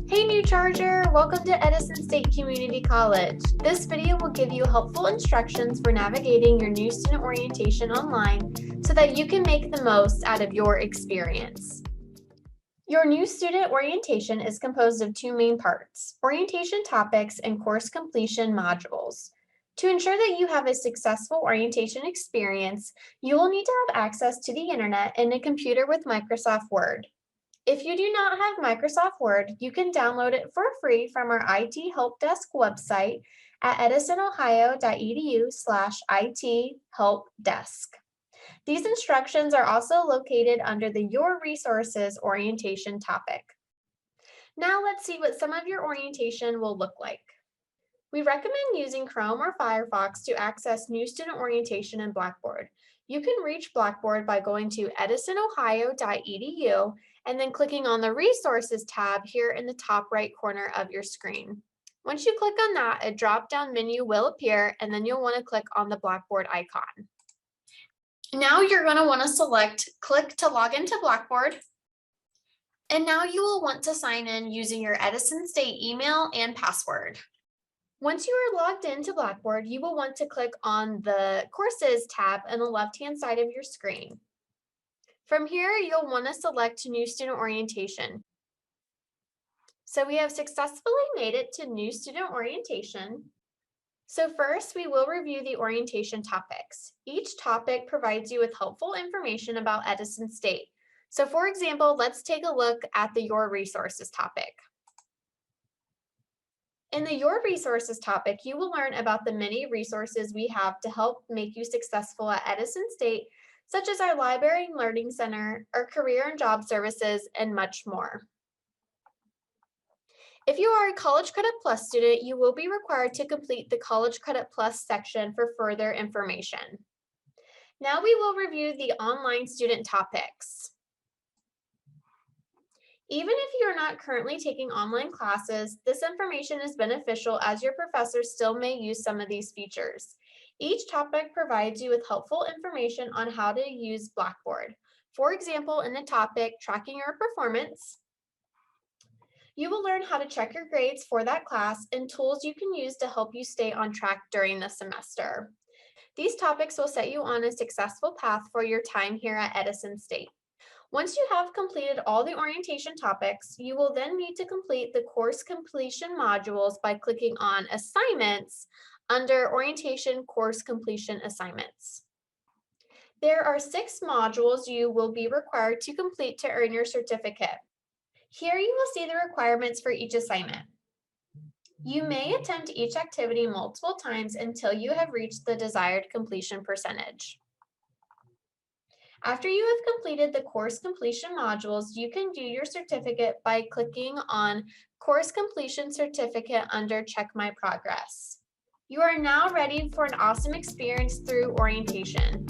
Hey New Charger, welcome to Edison State Community College. This video will give you helpful instructions for navigating your new student orientation online so that you can make the most out of your experience. Your new student orientation is composed of two main parts, orientation topics and course completion modules. To ensure that you have a successful orientation experience, you will need to have access to the internet and a computer with Microsoft Word. If you do not have Microsoft Word, you can download it for free from our IT Help Desk website at edisonohio.edu/IT Help Desk. These instructions are also located under the Your Resources orientation topic. Now let's see what some of your orientation will look like. We recommend using Chrome or Firefox to access new student orientation in Blackboard. You can reach Blackboard by going to edisonohio.edu and then clicking on the Resources tab here in the top right corner of your screen. Once you click on that, a drop-down menu will appear, and then you'll want to click on the Blackboard icon. Now you're going to want to select Click to log into Blackboard, and now you will want to sign in using your Edison State email and password. Once you are logged into Blackboard, you will want to click on the Courses tab on the left-hand side of your screen. From here, you'll want to select New Student Orientation. So we have successfully made it to New Student Orientation. So first, we will review the orientation topics. Each topic provides you with helpful information about Edison State. So for example, let's take a look at the Your Resources topic. In the Your Resources topic, you will learn about the many resources we have to help make you successful at Edison State, such as our Library and Learning Center, our Career and Job Services, and much more. If you are a College Credit Plus student, you will be required to complete the College Credit Plus section for further information. Now we will review the online student topics. Even if you are not currently taking online classes, this information is beneficial as your professors still may use some of these features. Each topic provides you with helpful information on how to use Blackboard. For example, in the topic Tracking Your Performance, you will learn how to check your grades for that class and tools you can use to help you stay on track during the semester. These topics will set you on a successful path for your time here at Edison State. Once you have completed all the orientation topics, you will then need to complete the course completion modules by clicking on Assignments under Orientation Course Completion Assignments. There are 6 modules you will be required to complete to earn your certificate. Here you will see the requirements for each assignment. You may attempt each activity multiple times until you have reached the desired completion percentage. After you have completed the course completion modules, you can view your certificate by clicking on Course Completion Certificate under Check My Progress. You are now ready for an awesome experience through orientation.